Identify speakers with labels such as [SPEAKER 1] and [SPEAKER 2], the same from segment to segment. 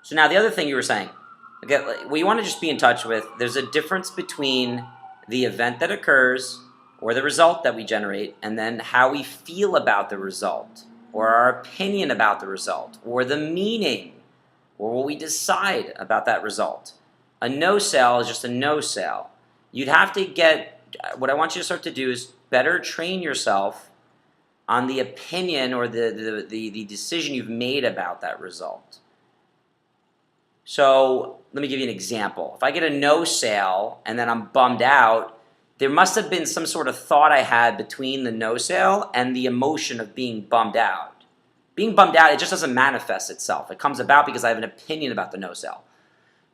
[SPEAKER 1] So now the other thing you were saying, okay, what you want to just be in touch with, there's a difference between the event that occurs or the result that we generate and then how we feel about the result or our opinion about the result or the meaning or what we decide about that result. A no sale is just a no sale. You'd have to what I want you to start to do is better train yourself on the opinion or the decision you've made about that result. So let me give you an example. If I get a no sale and then I'm bummed out, there must have been some sort of thought I had between the no sale and the emotion of being bummed out. Being bummed out, it just doesn't manifest itself. It comes about because I have an opinion about the no sale.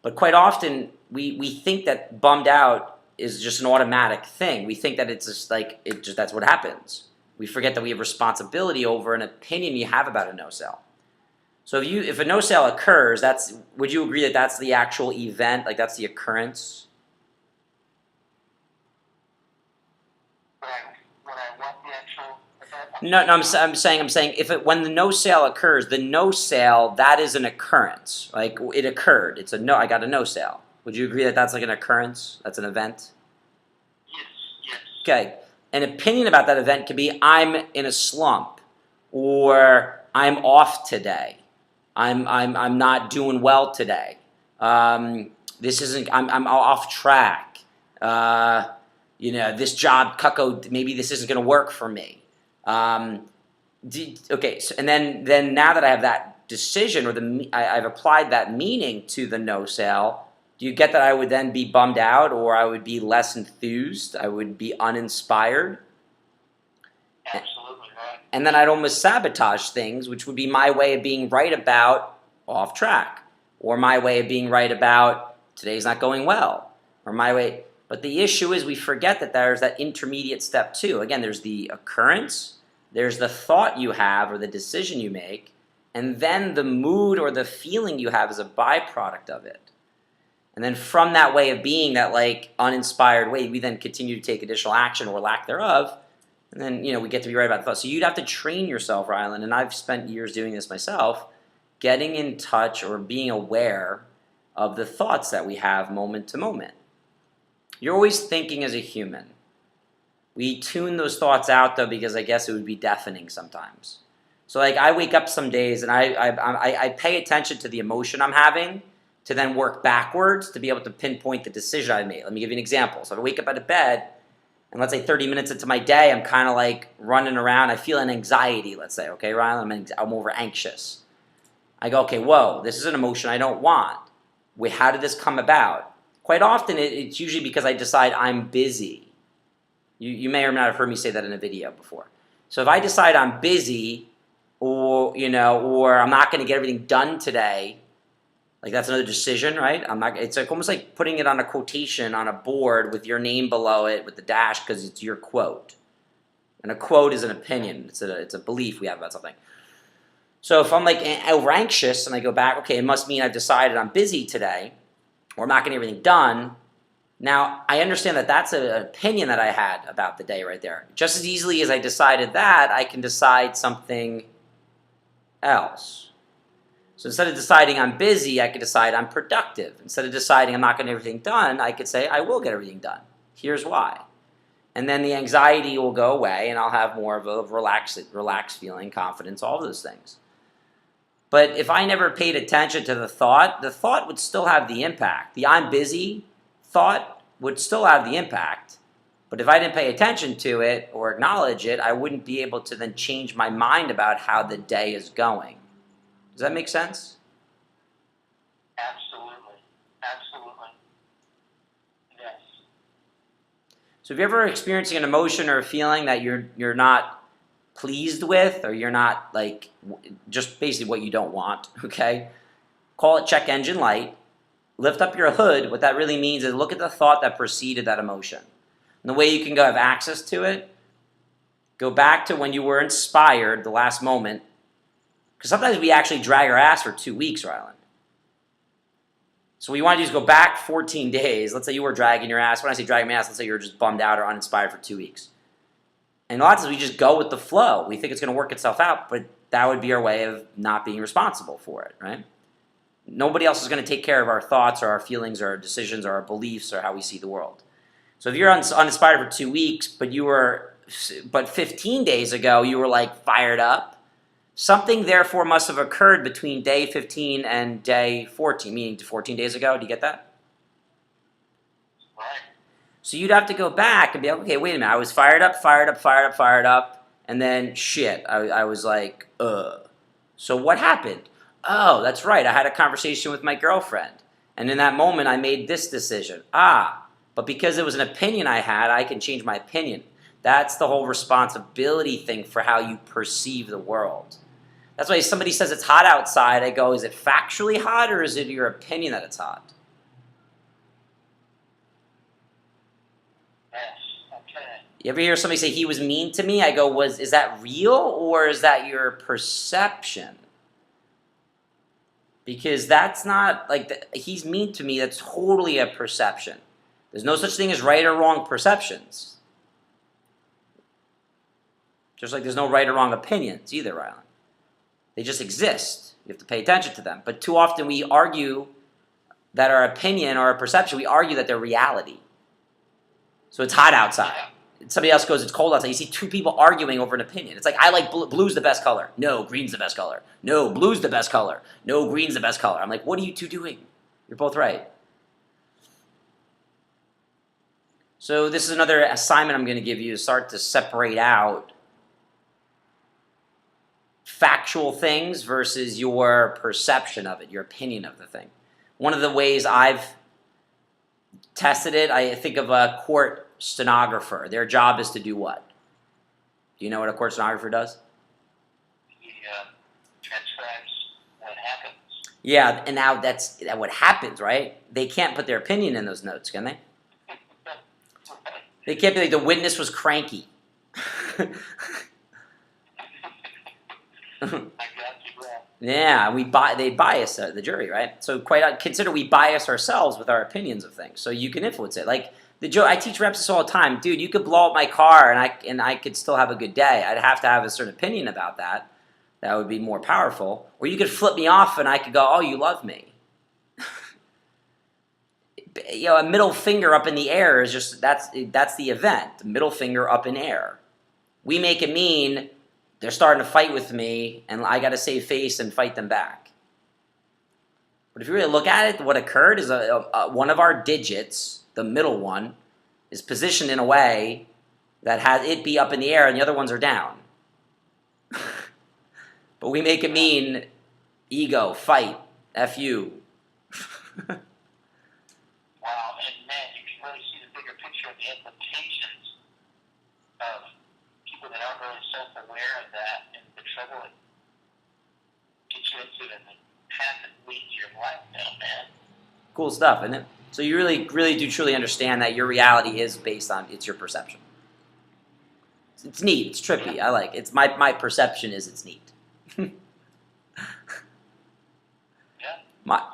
[SPEAKER 1] But quite often, we think that bummed out is just an automatic thing. We think that it's just like, that's what happens. We forget that we have responsibility over an opinion you have about a no sale. So if a no sale occurs, would you agree that that's the actual event, like that's the occurrence?
[SPEAKER 2] When I want the actual event?
[SPEAKER 1] No, I'm saying when the no sale occurs, the no sale, that is an occurrence. Like it occurred. It's I got a no sale. Would you agree that that's like an occurrence? That's an event?
[SPEAKER 2] Yes.
[SPEAKER 1] Okay. An opinion about that event could be I'm in a slump, or I'm off today. I'm not doing well today. This isn't. I'm off track. This job, cucko. Maybe this isn't going to work for me. Okay. So, and then now that I have that decision, or I've applied that meaning to the no sale. Do you get that I would then be bummed out, or I would be less enthused? I would be uninspired.
[SPEAKER 2] Absolutely right.
[SPEAKER 1] And then I'd almost sabotage things, which would be my way of being right about off track, or my way of being right about today's not going well, or my way. But the issue is we forget that there's that intermediate step too. Again, there's the occurrence, there's the thought you have or the decision you make, and then the mood or the feeling you have as a byproduct of it. And then from that way of being, that like uninspired way, we then continue to take additional action or lack thereof. And then, we get to be right about the thought. So you'd have to train yourself, Wryland, and I've spent years doing this myself, getting in touch or being aware of the thoughts that we have moment to moment. You're always thinking as a human. We tune those thoughts out, though, because I guess it would be deafening sometimes. So like I wake up some days and I pay attention to the emotion I'm having to then work backwards to be able to pinpoint the decision I made. Let me give you an example. So if I wake up out of bed, and let's say 30 minutes into my day, I'm kind of like running around. I feel an anxiety, let's say, okay, Ryan, I'm over anxious. I go, okay, whoa, this is an emotion I don't want. Wait, how did this come about? Quite often, it's usually because I decide I'm busy. You may or may not have heard me say that in a video before. So if I decide I'm busy, or I'm not going to get everything done today, like that's another decision, right? It's like almost like putting it on a quotation on a board with your name below it with the dash because it's your quote. And a quote is an opinion. It's a belief we have about something. So if I'm like over anxious and I go back, okay, it must mean I've decided I'm busy today or I'm not getting everything done. Now, I understand that that's an opinion that I had about the day right there. Just as easily as I decided that, I can decide something else. So instead of deciding I'm busy, I could decide I'm productive. Instead of deciding I'm not getting everything done, I could say I will get everything done. Here's why. And then the anxiety will go away and I'll have more of a relaxed feeling, confidence, all those things. But if I never paid attention to the thought would still have the impact. The I'm busy thought would still have the impact. But if I didn't pay attention to it or acknowledge it, I wouldn't be able to then change my mind about how the day is going. Does that make sense?
[SPEAKER 2] Absolutely. Yes.
[SPEAKER 1] So if you're ever experiencing an emotion or a feeling that you're not pleased with, or you're not like just basically what you don't want, okay? Call it check engine light. Lift up your hood. What that really means is look at the thought that preceded that emotion. And the way you can go have access to it, go back to when you were inspired, the last moment. Because sometimes we actually drag our ass for 2 weeks, Wryland. So what you want to do is go back 14 days. Let's say you were dragging your ass. When I say dragging my ass, let's say you were just bummed out or uninspired for 2 weeks. And a lot of times we just go with the flow. We think it's going to work itself out, but that would be our way of not being responsible for it, right? Nobody else is going to take care of our thoughts or our feelings or our decisions or our beliefs or how we see the world. So if you're uninspired for 2 weeks, but 15 days ago you were like fired up, something therefore must have occurred between day 15 and day 14, meaning 14 days ago. Do you get that?
[SPEAKER 2] Right.
[SPEAKER 1] So you'd have to go back and be like, okay, wait a minute. I was fired up, and then shit. I was like, ugh. So what happened? Oh, that's right. I had a conversation with my girlfriend. And in that moment, I made this decision. But because it was an opinion I had, I can change my opinion. That's the whole responsibility thing for how you perceive the world. That's why if somebody says it's hot outside, I go, is it factually hot or is it your opinion that it's hot?
[SPEAKER 2] Yes. Okay.
[SPEAKER 1] You ever hear somebody say he was mean to me? I go, is that real or is that your perception? Because that's not like he's mean to me. That's totally a perception. There's no such thing as right or wrong perceptions. Just like there's no right or wrong opinions either, Ryland. They just exist. You have to pay attention to them. But too often we argue that our opinion or our perception, we argue that they're reality. So it's hot outside. Somebody else goes, it's cold outside. You see two people arguing over an opinion. It's like, I like blue's the best color. No, green's the best color. No, blue's the best color. No, green's the best color. I'm like, what are you two doing? You're both right. So this is another assignment I'm going to give you to start to separate out factual things versus your perception of it, your opinion of the thing. One of the ways I've tested it, I think of a court stenographer. Their job is to do what? Do you know what a court stenographer does?
[SPEAKER 2] He transcribes what happens.
[SPEAKER 1] Yeah, and now that's what happens, right? They can't put their opinion in those notes, can they? They can't be like, the witness was cranky.
[SPEAKER 2] I got you, bro.
[SPEAKER 1] Yeah, they bias the jury, right? So consider we bias ourselves with our opinions of things. So you can influence it. Like I teach reps this all the time, dude. You could blow up my car, and I could still have a good day. I'd have to have a certain opinion about that. That would be more powerful. Or you could flip me off, and I could go, oh, you love me. A middle finger up in the air is just that's the event. The middle finger up in air. We make it mean they're starting to fight with me, and I got to save face and fight them back. But if you really look at it, what occurred is one of our digits, the middle one, is positioned in a way that has it be up in the air, and the other ones are down. But we make it mean ego, fight, F you.
[SPEAKER 2] Wow, and man, you can really see the bigger picture of the implications of people that aren't really self-aware of that and the trouble it gets you into and the path that leads your life now, man.
[SPEAKER 1] Cool stuff, isn't it? So you really, really do truly understand that your reality is based on it's your perception. It's neat. It's trippy. I like it. It's my perception is it's neat.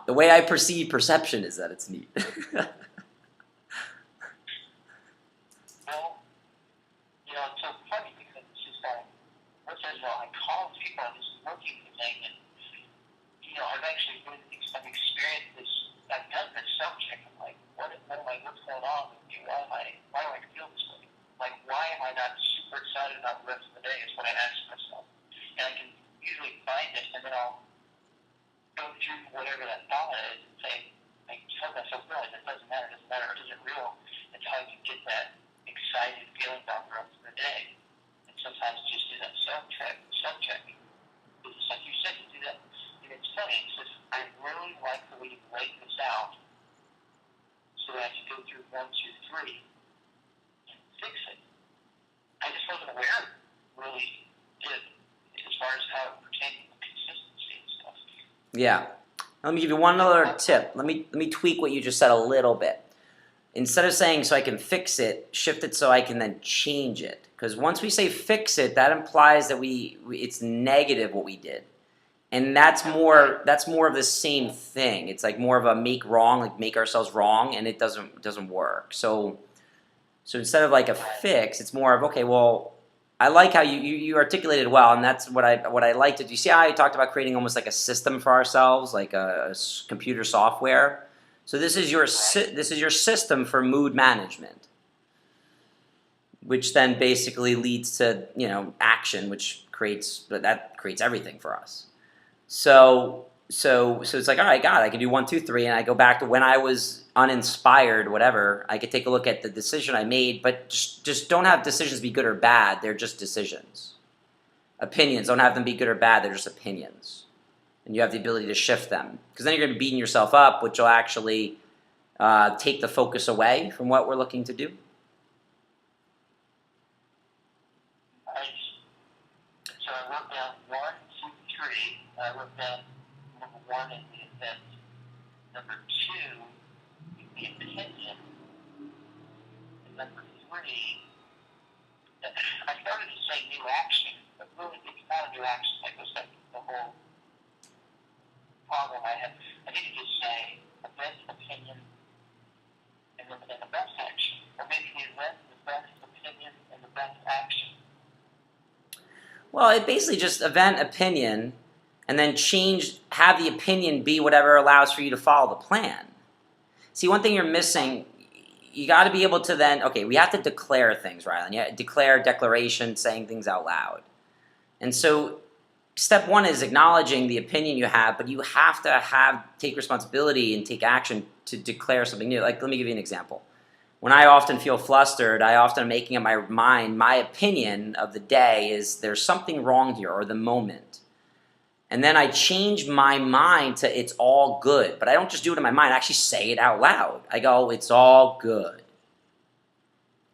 [SPEAKER 1] The way I perceive perception is that it's neat.
[SPEAKER 2] Well, it's so funny because it's just like, I call people on this working thing, and, I've actually I've experienced this, I've done this self-check. I'm like, what's going on with me? Why do I feel this way? Like, why am I not super excited about the rest of the day is what I ask myself. And I can usually find it, and then I'll go through whatever that thought is and say, I tell myself, no, it doesn't matter, it isn't real. It's how you get that excited feeling about the rest of the day. And sometimes just do that self-check. It's like you said, you do that. And it's funny, it's just, I really like the way you laid this out so that I can go through 1, 2, 3 and fix it. I just wasn't aware really as far as how it pertains to consistency and stuff.
[SPEAKER 1] Yeah. Let me give you one other tip. Let me tweak what you just said a little bit. Instead of saying so I can fix it, shift it so I can then change it. Because once we say fix it, that implies that it's negative what we did. And that's more of the same thing. It's like more of a make wrong, like make ourselves wrong, and it doesn't work. So instead of like a fix, it's more of, okay, well, I like how you articulated well, and that's what I liked. Did you see how I talked about creating almost like a system for ourselves, like a computer software? So this is your system for mood management, which then basically leads to action, which creates everything for us. So it's like, all right, God, I can do 1, 2, 3, and I go back to when I was uninspired, whatever. I could take a look at the decision I made, but just don't have decisions be good or bad. They're just decisions. Opinions, don't have them be good or bad. They're just opinions, and you have the ability to shift them. Because then you're going to be beating yourself up, which will actually take the focus away from what we're looking to do.
[SPEAKER 2] So I wrote down 1, 2, 3. I wrote down number 1 is the event. Number 2 is the opinion. And number 3, I started to say new action, but really it's not a new action. That goes back to the whole problem I had. I need to just say event, opinion, and the best action. Or maybe the event, the best opinion, and the best action.
[SPEAKER 1] Well, it basically just event, opinion, and then have the opinion be whatever allows for you to follow the plan. See, one thing you're missing, you got to be able to then, okay, we have to declare things, Wryland. Yeah, declaration, saying things out loud. And so step 1 is acknowledging the opinion you have, but you have to take responsibility and take action to declare something new. Like, let me give you an example. When I often feel flustered, I often am making up my mind, my opinion of the day is there's something wrong here, or the moment. And then I change my mind to it's all good. But I don't just do it in my mind, I actually say it out loud. I go, it's all good.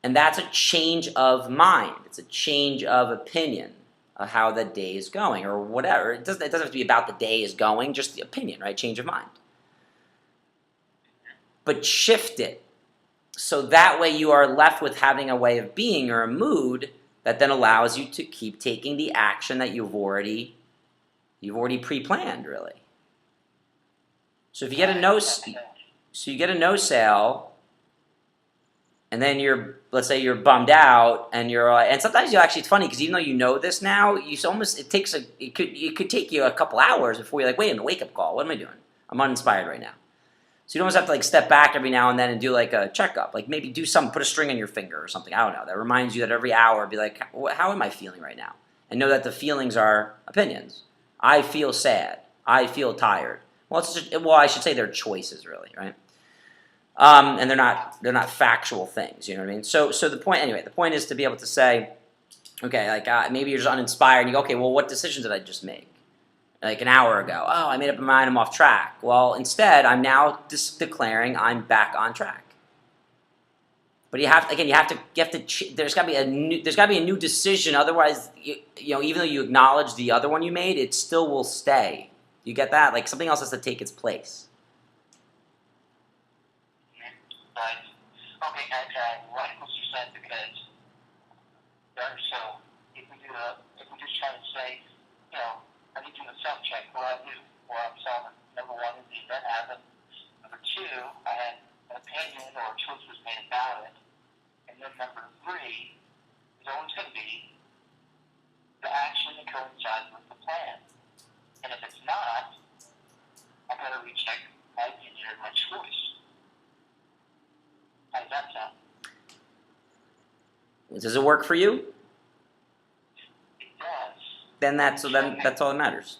[SPEAKER 1] And that's a change of mind. It's a change of opinion of how the day is going, or whatever. It doesn't have to be about the day is going, just the opinion, right? Change of mind. But shift it. So that way you are left with having a way of being or a mood that then allows you to keep taking the action that you've already pre-planned, really. So if you get you get a no sale, and then let's say you're bummed out, and and sometimes it's funny because even though you know this now, it could take you a couple hours before you're like, wait a minute, wake up call. What am I doing? I'm uninspired right now. So you almost have to step back every now and then and do a checkup. Like maybe do something, put a string on your finger or something. I don't know. That reminds you that every hour, be like, how am I feeling right now? And know that the feelings are opinions. I feel sad. I feel tired. Well, I should say they're choices, really, right? And they're not factual things. You know what I mean? So the point is to be able to say, okay, maybe you're just uninspired. And you go, okay, well, what decision did I just make? Like an hour ago. Oh, I made up my mind, I'm off track. Well, instead, I'm now declaring I'm back on track. But there's got to be a new decision. Otherwise, even though you acknowledge the other one you made, it still will stay. You get that? Like something else has to take its place.
[SPEAKER 2] Right. Okay, I like what you said because so if we just try to say, I need to do a self-check. What I do, or I'm solving. Number 1 is the event happened. Number 2, I had an opinion or a choice was made about it. And then number 3 is always going to be the action that coincides with the plan. And if it's not, I've got to recheck my opinion or my choice. How does that sound?
[SPEAKER 1] Does it work for you?
[SPEAKER 2] It does.
[SPEAKER 1] Then that's all that matters.